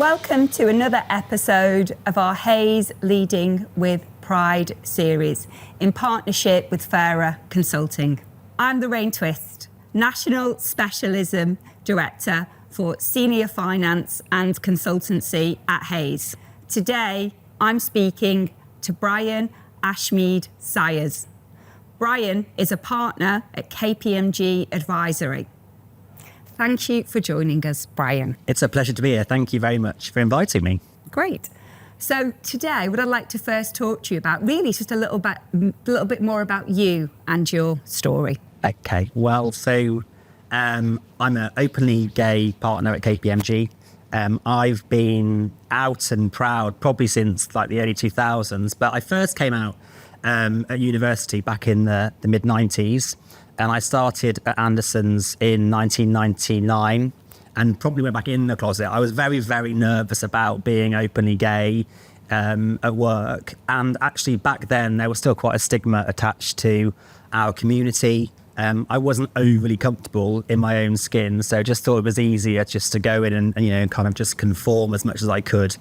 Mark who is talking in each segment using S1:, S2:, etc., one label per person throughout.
S1: Welcome to another episode of our Hayes Leading with Pride series in partnership with Fairer Consulting. I'm Lorraine Twist, National Specialism Director for Senior Finance and Consultancy at Hayes. Today, I'm speaking to Brian Ashmead-Siers. Brian is a partner at KPMG Advisory. Thank you for joining us, Brian.
S2: It's a pleasure to be here. Thank you very much for inviting me.
S1: Great. So today, what I'd like to first talk to you about really is just a little bit more about you and your story.
S2: Okay. Well, so I'm an openly gay partner at KPMG. I've been out and proud probably since like the early 2000s, but I first came out at university back in the mid-90s. And I started at Anderson's in 1999 and probably went back in the closet. I was very, very nervous about being openly gay at work. And actually back then, there was still quite a stigma attached to our community. I wasn't overly comfortable in my own skin, so just thought it was easier just to go in and kind of just conform as much as I could.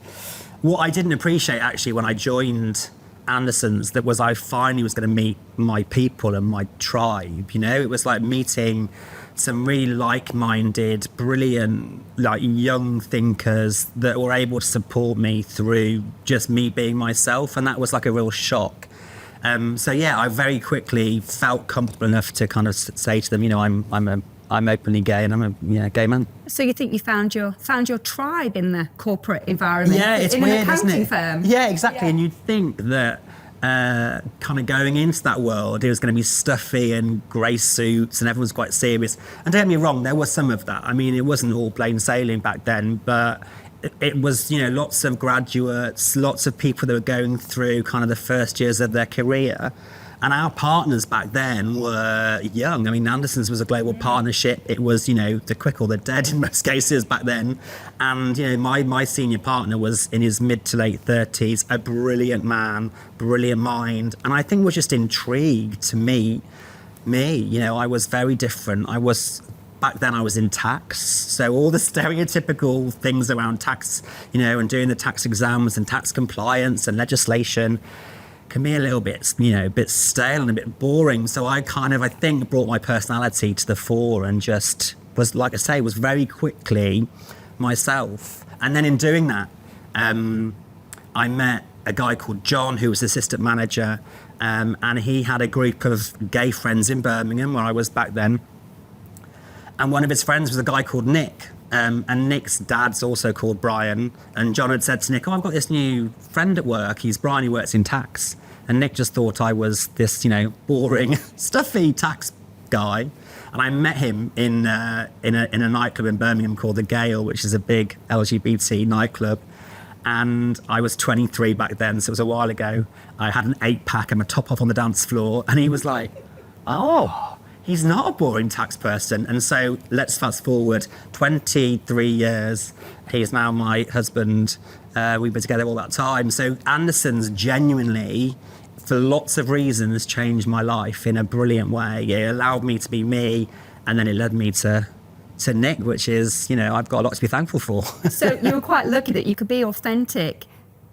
S2: What I didn't appreciate actually when I joined Anderson's that was I finally was going to meet my people and my tribe. It was like meeting some really like-minded, brilliant, like young thinkers that were able to support me through just me being myself, and that was like a real shock. I very quickly felt comfortable enough to kind of say to them, I'm openly gay and I'm a gay man.
S1: So you think you found your tribe in the corporate environment?
S2: Yeah, it's
S1: in
S2: weird,
S1: an accounting
S2: isn't it?
S1: firm.
S2: Yeah, exactly. Yeah. And you'd think that kind of going into that world, it was going to be stuffy and grey suits and everyone's quite serious. And don't get me wrong, there was some of that. I mean, it wasn't all plain sailing back then, but it was, lots of graduates, lots of people that were going through kind of the first years of their career. And our partners back then were young. I mean, Anderson's was a global partnership. It was, the quick or the dead in most cases back then. And, my senior partner was in his mid to late 30s, a brilliant man, brilliant mind. And I think was just intrigued to meet me. I was very different. Back then I was in tax. So all the stereotypical things around tax, and doing the tax exams and tax compliance and legislation can be a little bit, a bit stale and a bit boring. So I think brought my personality to the fore and just was, like I say, was very quickly myself. And then in doing that, I met a guy called John, who was assistant manager, and he had a group of gay friends in Birmingham where I was back then. And one of his friends was a guy called Nick. And Nick's dad's also called Brian. And John had said to Nick, I've got this new friend at work. He's Brian, he works in tax. And Nick just thought I was this, boring, stuffy tax guy. And I met him in a nightclub in Birmingham called The Gale, which is a big LGBT nightclub. And I was 23 back then, so it was a while ago. I had an 8-pack and my top off on the dance floor. And he was like, oh, he's not a boring tax person. And so let's fast forward 23 years. He is now my husband. We've been together all that time. So Anderson's genuinely, for lots of reasons, changed my life in a brilliant way. It allowed me to be me, and then it led me to Nick, which is, I've got a lot to be thankful for.
S1: So you were quite lucky that you could be authentic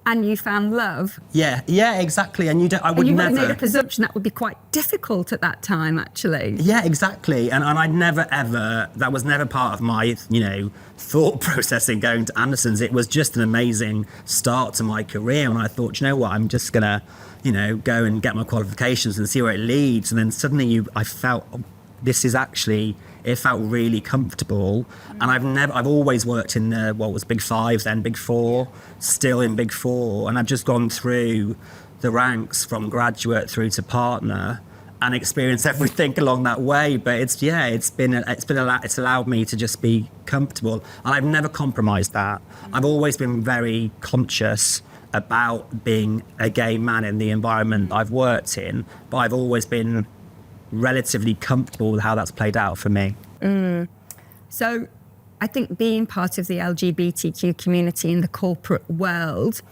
S1: and you found love.
S2: Yeah, exactly. And I would
S1: never...
S2: never...
S1: made a presumption that would be quite difficult at that time, actually.
S2: Yeah, exactly. And I'd never, ever... That was never part of my, thought processing going to Anderson's. It was just an amazing start to my career. And I thought, I'm just going to, go and get my qualifications and see where it leads. And then suddenly I felt, this is actually... It felt really comfortable. And I've always worked in what was Big Five, then Big Four, still in Big Four. And I've just gone through the ranks from graduate through to partner and experienced everything along that way. But it's allowed me to just be comfortable. And I've never compromised that. I've always been very conscious about being a gay man in the environment I've worked in, but I've always been relatively comfortable with how that's played out for me.
S1: So I think being part of the LGBTQ community in the corporate world,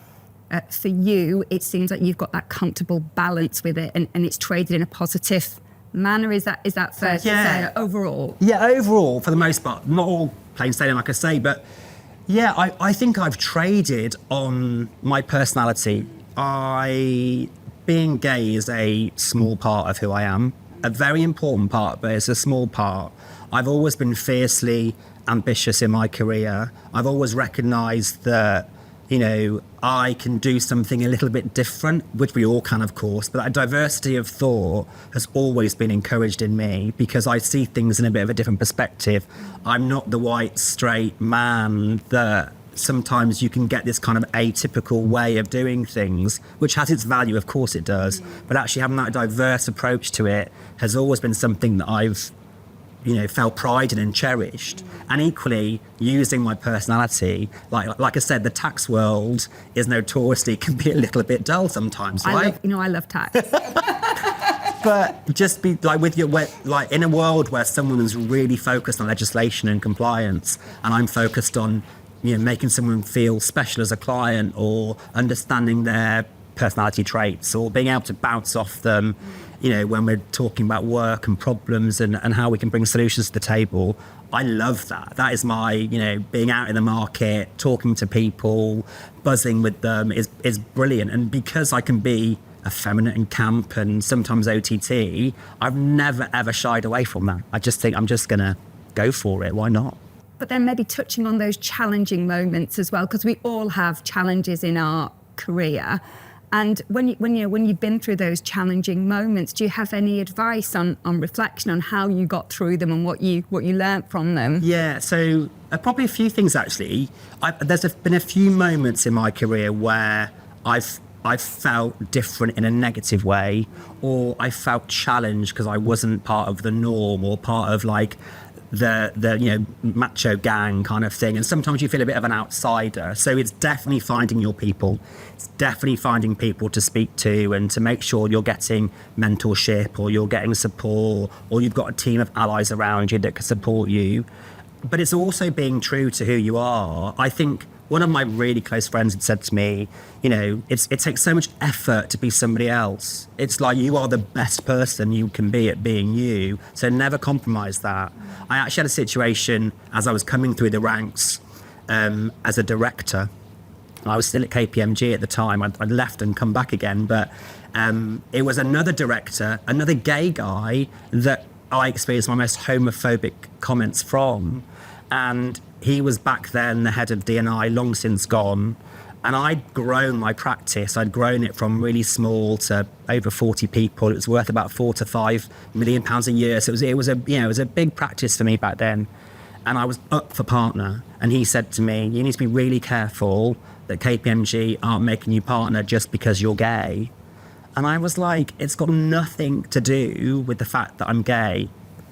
S1: for you, it seems like you've got that comfortable balance with it and it's traded in a positive manner. Is that fair to say overall?
S2: Yeah, overall, for the most part. Not all plain sailing, like I say, but Yeah, I think I've traded on my personality. Being gay is a small part of who I am, a very important part, but it's a small part. I've always been fiercely ambitious in my career. I've always recognised that, I can do something a little bit different, which we all can, of course, but that diversity of thought has always been encouraged in me because I see things in a bit of a different perspective. I'm not the white, straight man that sometimes you can get this kind of atypical way of doing things, which has its value, of course it does, but actually having that diverse approach to it has always been something that I've felt pride in and cherished. And equally, using my personality, like I said, the tax world is notoriously can be a little bit dull sometimes, right?
S1: I love tax.
S2: But just be in a world where someone is really focused on legislation and compliance, and I'm focused on making someone feel special as a client or understanding their personality traits or being able to bounce off them, when we're talking about work and problems and how we can bring solutions to the table. I love that. That is my, being out in the market, talking to people, buzzing with them is brilliant. And because I can be effeminate and camp and sometimes OTT, I've never, ever shied away from that. I just think I'm just going to go for it. Why not?
S1: But then maybe touching on those challenging moments as well, because we all have challenges in our career. And when you've been through those challenging moments, do you have any advice on reflection on how you got through them and what you learnt from them?
S2: Yeah, so probably a few things actually. There's been a few moments in my career where I've felt different in a negative way, or I felt challenged because I wasn't part of the norm or part of the macho gang kind of thing, and sometimes you feel a bit of an outsider. So it's definitely finding your people. It's definitely finding people to speak to and to make sure you're getting mentorship or you're getting support or you've got a team of allies around you that can support you. But it's also being true to who you are. I think one of my really close friends had said to me, it takes so much effort to be somebody else. It's like you are the best person you can be at being you, so never compromise that. I actually had a situation as I was coming through the ranks as a director. I was still at KPMG at the time. I'd left and come back again, but it was another director, another gay guy that I experienced my most homophobic comments from. And he was back then the head of D&I, long since gone. And I'd grown my practice. I'd grown it from really small to over 40 people. It was worth about £4 to £5 million a year. So it was a big practice for me back then. And I was up for partner. And he said to me, you need to be really careful that KPMG aren't making you partner just because you're gay. And I was like, it's got nothing to do with the fact that I'm gay.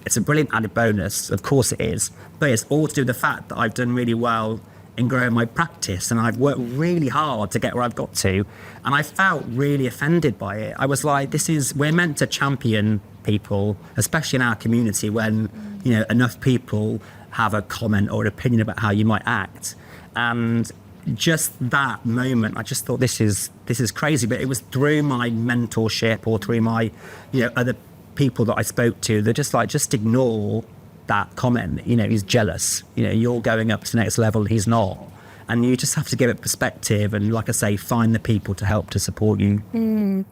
S2: It's a brilliant added bonus, of course it is, but it's all to do with the fact that I've done really well in growing my practice and I've worked really hard to get where I've got to, and I felt really offended by it. I was like, we're meant to champion people, especially in our community when, enough people have a comment or an opinion about how you might act. And just that moment, I just thought this is crazy, but it was through my mentorship or through my, other people that I spoke to, they're just ignore that comment. He's jealous. You're going up to the next level, he's not. And you just have to give it perspective and, like I say, find the people to help to support you.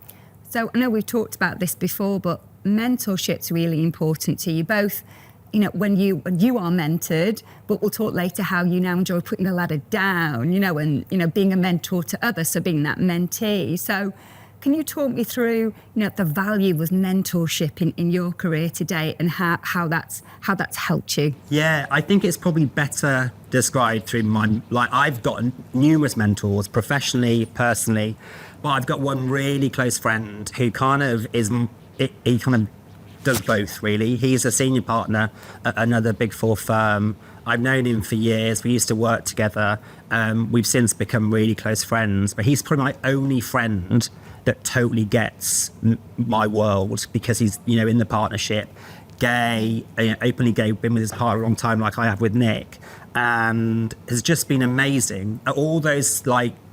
S1: So I know we've talked about this before, but mentorship's really important to you both. When you are mentored, but we'll talk later how you now enjoy putting the ladder down, and being a mentor to others, so being that mentee. So can you talk me through, the value of mentorship in your career today and how that's helped you?
S2: Yeah, I think it's probably better described through I've got numerous mentors, professionally, personally, but I've got one really close friend who he does both, really. He's a senior partner at another Big Four firm. I've known him for years. We used to work together. We've since become really close friends, but he's probably my only friend that totally gets my world because he's, in the partnership, gay, openly gay, been with his partner a long time like I have with Nick, and has just been amazing at all those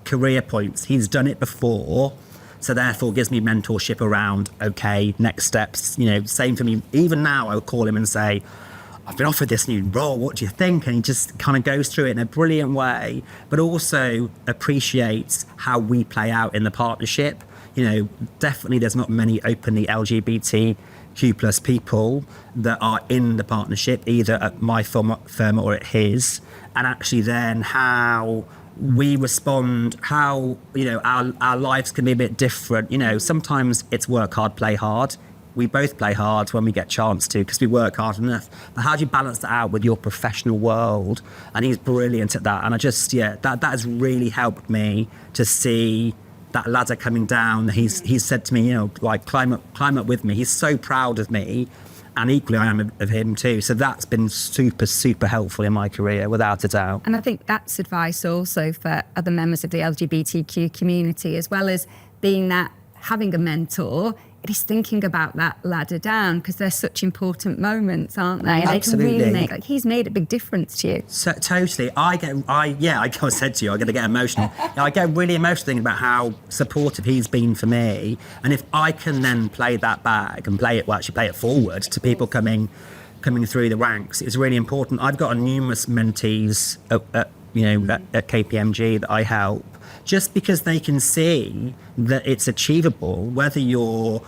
S2: career points. He's done it before, so therefore gives me mentorship around, okay, next steps, same for me. Even now I'll call him and say, I've been offered this new role, what do you think? And he just kind of goes through it in a brilliant way, but also appreciates how we play out in the partnership. Definitely there's not many openly LGBTQ plus people that are in the partnership, either at my firm or at his. And actually then how we respond, how, our lives can be a bit different. Sometimes it's work hard, play hard. We both play hard when we get a chance to because we work hard enough. But how do you balance that out with your professional world? And he's brilliant at that. And that has really helped me to see that ladder coming down. He's said to me, climb up with me. He's so proud of me. And equally, I am of him too. So that's been super, super helpful in my career, without a doubt.
S1: And I think that's advice also for other members of the LGBTQ community, as well as having a mentor. It is thinking about that ladder down, because they're such important moments, aren't they? And
S2: absolutely.
S1: They can really he's made a big difference to you.
S2: So, totally. I said to you, I'm going to get emotional. I get really emotional thinking about how supportive he's been for me. And if I can then play that back and play it forward to people coming through the ranks, it's really important. I've got numerous mentees at KPMG that I help, just because they can see that it's achievable, whether you're,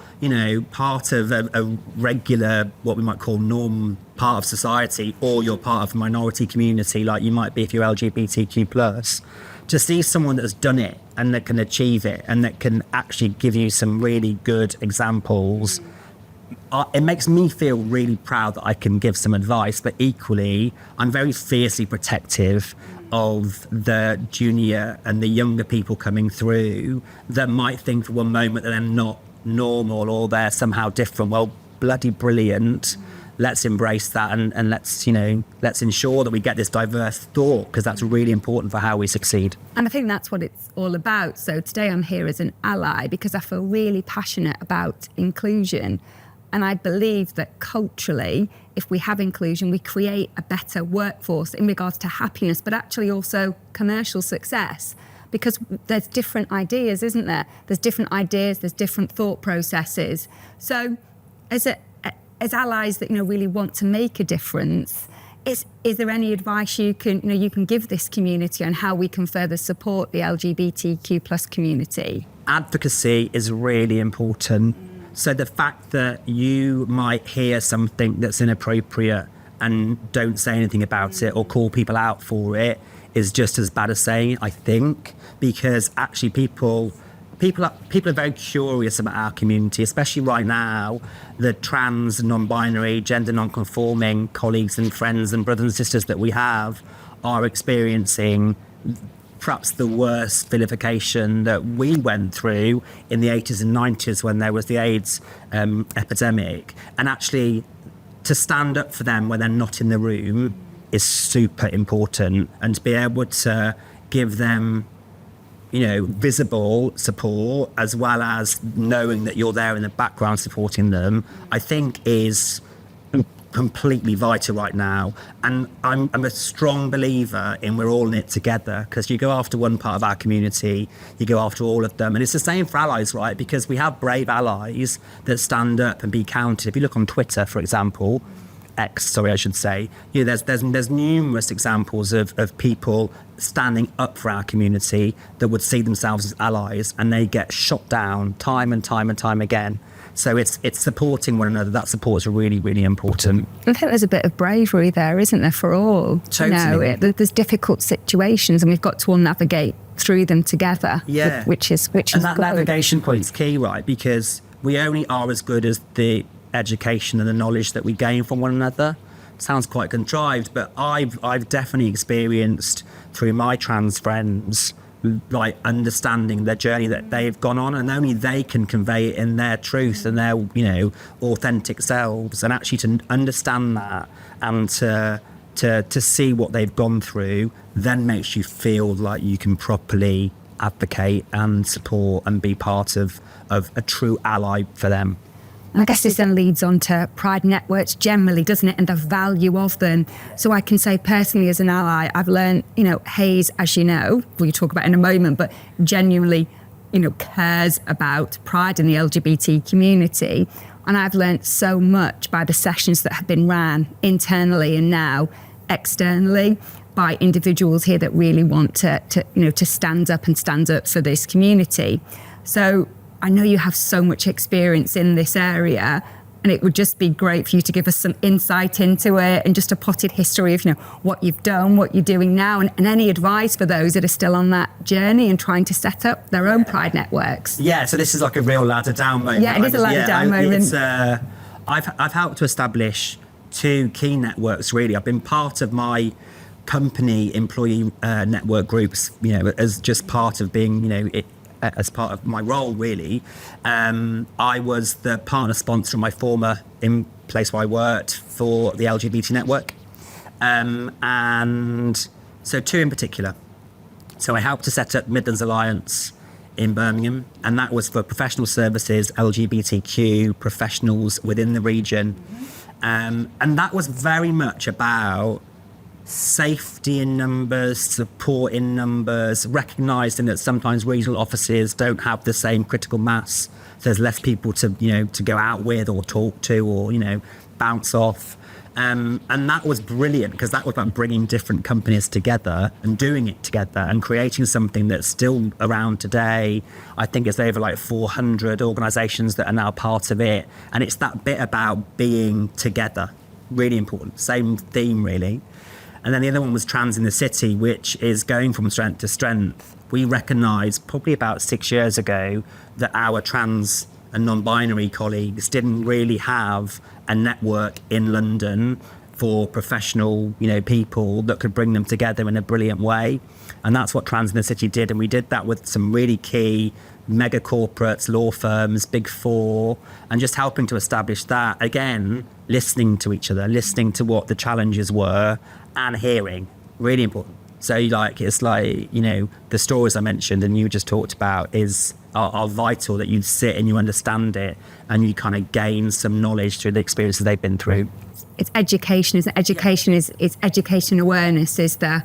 S2: part of a regular, what we might call norm part of society, or you're part of a minority community, like you might be if you're LGBTQ+, to see someone that has done it and that can achieve it and that can actually give you some really good examples. It makes me feel really proud that I can give some advice, but equally, I'm very fiercely protective of the junior and the younger people coming through that might think for one moment that they're not normal or they're somehow different. Well, bloody brilliant. Let's embrace that and let's ensure that we get this diverse thought, because that's really important for how we succeed.
S1: And I think that's what it's all about. So today I'm here as an ally because I feel really passionate about inclusion. And I believe that culturally, if we have inclusion, we create a better workforce in regards to happiness, but actually also commercial success. Because there's different ideas, isn't there? There's different ideas, there's different thought processes. So as allies that really want to make a difference, is there any advice you can give this community on how we can further support the LGBTQ plus community?
S2: Advocacy is really important. So the fact that you might hear something that's inappropriate and don't say anything about it or call people out for it is just as bad as saying it, I think, because actually people are very curious about our community, especially right now. The trans, non-binary, gender non-conforming colleagues and friends and brothers and sisters that we have are experiencing perhaps the worst vilification that we went through in the 80s and 90s when there was the AIDS epidemic. And actually, to stand up for them when they're not in the room is super important. And to be able to give them, visible support, as well as knowing that you're there in the background supporting them, I think is completely vital right now. And I'm a strong believer in we're all in it together, because you go after one part of our community, you go after all of them. And it's the same for allies, right? Because we have brave allies that stand up and be counted. If you look on Twitter, for example, I should say, there's numerous examples of people standing up for our community that would see themselves as allies, and they get shot down time and time and time again. So it's supporting one another. That support is really, really important.
S1: I think there's a bit of bravery there, isn't there, for all?
S2: Totally.
S1: There's difficult situations, and we've got to all navigate through them together.
S2: Yeah.
S1: Which is
S2: and that
S1: good.
S2: navigation point's key, right? Because we only are as good as the education and the knowledge that we gain from one another. Sounds quite contrived, but I've definitely experienced through my trans friends, like, understanding their journey that they've gone on, and only they can convey it in their truth and their authentic selves. And actually to understand that and to see what they've gone through then makes you feel like you can properly advocate and support and be part of a true ally for them.
S1: And I guess this then leads on to pride networks generally, doesn't it, and the value of them. So I can say personally as an ally, I've learned, Hayes, as you know, we'll talk about in a moment, but genuinely, cares about pride in the LGBT community. And I've learnt so much by the sessions that have been ran internally and now externally by individuals here that really want to stand up for this community. So I know you have so much experience in this area, and it would just be great for you to give us some insight into it and just a potted history of, what you've done, what you're doing now, and any advice for those that are still on that journey and trying to set up their own Pride networks.
S2: Yeah, so this is like a real ladder down moment.
S1: Yeah, it is a ladder down moment.
S2: I've helped to establish 2 key networks, really. I've been part of my company employee network groups, as just part of being, as part of my role, really. I was the partner sponsor of my former place where I worked for the LGBT network. And so 2 in particular. So I helped to set up Midlands Alliance in Birmingham, and that was for professional services, LGBTQ professionals within the region. And that was very much about safety in numbers, support in numbers, recognising that sometimes regional offices don't have the same critical mass. So there's less people to go out with or talk to or bounce off. And that was brilliant, because that was about bringing different companies together and doing it together and creating something that's still around today. I think it's over like 400 organisations that are now part of it. And it's that bit about being together, really important. Same theme, really. And then the other one was Trans in the City, which is going from strength to strength. We recognised probably about 6 years ago that our trans and non-binary colleagues didn't really have a network in London for professional, people that could bring them together in a brilliant way. And that's what Trans in the City did. And we did that with some really key mega corporates, law firms, Big Four, and just helping to establish that. Again, listening to each other, listening to what the challenges were and hearing, really important. So the stories I mentioned and you just talked about are vital, that you sit and you understand it and you kind of gain some knowledge through the experiences they've been through.
S1: It's education, isn't it? Education is education awareness is the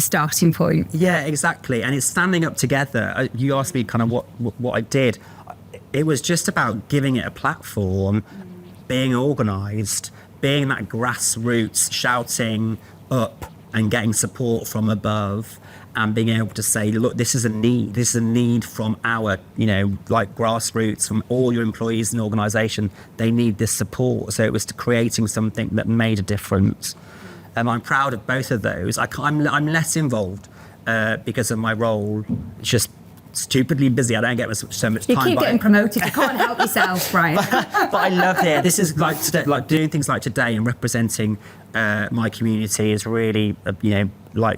S1: starting point.
S2: Yeah, exactly. And it's standing up together. You asked me kind of what I did. It was just about giving it a platform, being organised, being that grassroots, shouting up and getting support from above, and being able to say, look, this is a need from our, grassroots, from all your employees in the organisation. They need this support. So it was creating something that made a difference. I'm proud of both of those. I'm less involved because of my role. It's just stupidly busy. I don't get so much time.
S1: You keep getting promoted. You can't help yourself, Brian.
S2: but I love it. This is like doing things like today and representing my community is really,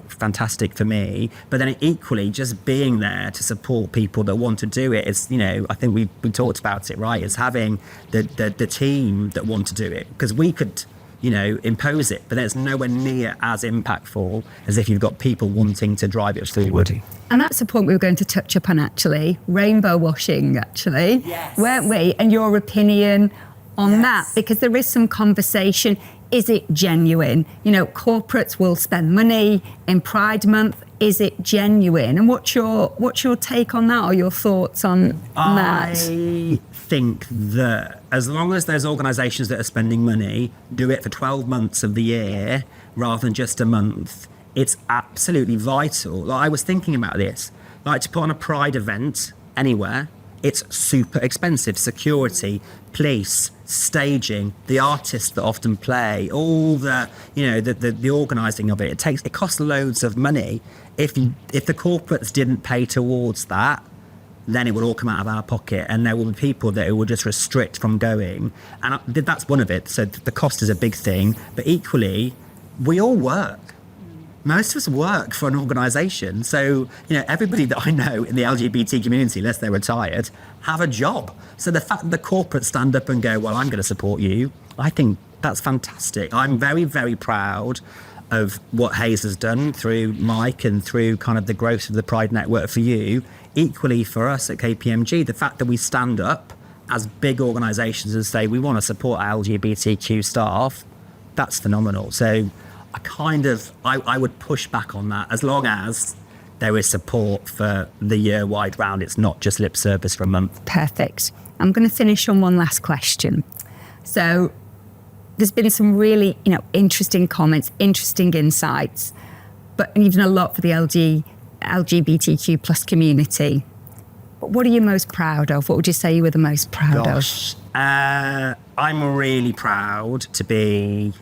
S2: fantastic for me. But then equally, just being there to support people that want to do it is, I think we talked about it, right? It's having the team that want to do it, because we could, impose it, but it's nowhere near as impactful as if you've got people wanting to drive it forward.
S1: And that's the point we were going to touch upon, actually. Rainbow washing, actually.
S2: Yes.
S1: Weren't we? And your opinion on that, because there is some conversation. Is it genuine? Corporates will spend money in Pride Month. Is it genuine? And what's your take on that, or your thoughts on that?
S2: I think that as long as there's organisations that are spending money, do it for 12 months of the year rather than just a month. It's absolutely vital. I was thinking about this. To put on a Pride event anywhere, it's super expensive. Security, police, staging, the artists that often play, all the organising of it. It costs loads of money. If the corporates didn't pay towards that, then it would all come out of our pocket, and there will be people that it will just restrict from going. And that's one of it. So the cost is a big thing, but equally, we all work. Most of us work for an organisation. So, everybody that I know in the LGBT community, unless they're retired, have a job. So the fact that the corporates stand up and go, well, I'm going to support you, I think that's fantastic. I'm very, very proud of what Hayes has done through Mike and through kind of the growth of the Pride Network for you. Equally for us at KPMG, the fact that we stand up as big organisations and say we want to support our LGBTQ staff, that's phenomenal. So I would push back on that, as long as there is support for the year-wide round. It's not just lip service for a month.
S1: Perfect. I'm going to finish on one last question. So there's been some really, interesting comments, interesting insights, but you've done a lot for the LGBTQ plus community. But what are you most proud of? What would you say you were the most proud of?
S2: I'm really proud to be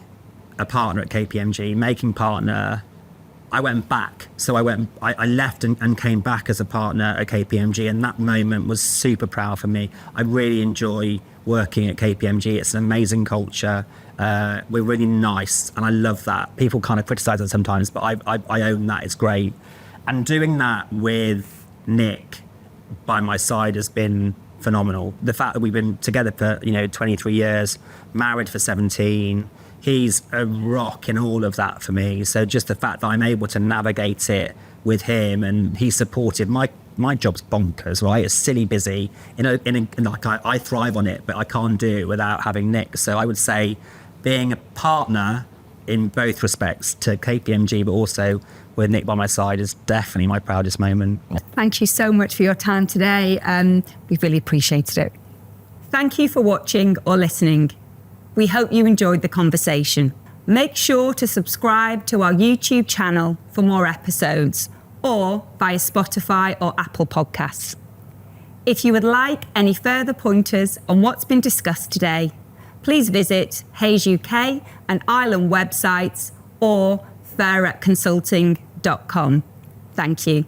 S2: a partner at KPMG, making partner. I went back. So I left and came back as a partner at KPMG, and that moment was super proud for me. I really enjoy working at KPMG. It's an amazing culture. We're really nice, and I love that. People kind of criticize us sometimes, but I own that. It's great. And doing that with Nick by my side has been phenomenal. The fact that we've been together for 23 years, married for 17, he's a rock in all of that for me. So just the fact that I'm able to navigate it with him, and he supported my job's bonkers, right? It's silly busy. I thrive on it, but I can't do it without having Nick. So I would say being a partner in both respects to KPMG, but also with Nick by my side, is definitely my proudest moment.
S1: Thank you so much for your time today. We've really appreciated it. Thank you for watching or listening. We hope you enjoyed the conversation. Make sure to subscribe to our YouTube channel for more episodes, or via Spotify or Apple Podcasts. If you would like any further pointers on what's been discussed today, please visit Hayes UK and Ireland websites or fairatconsulting.com. Thank you.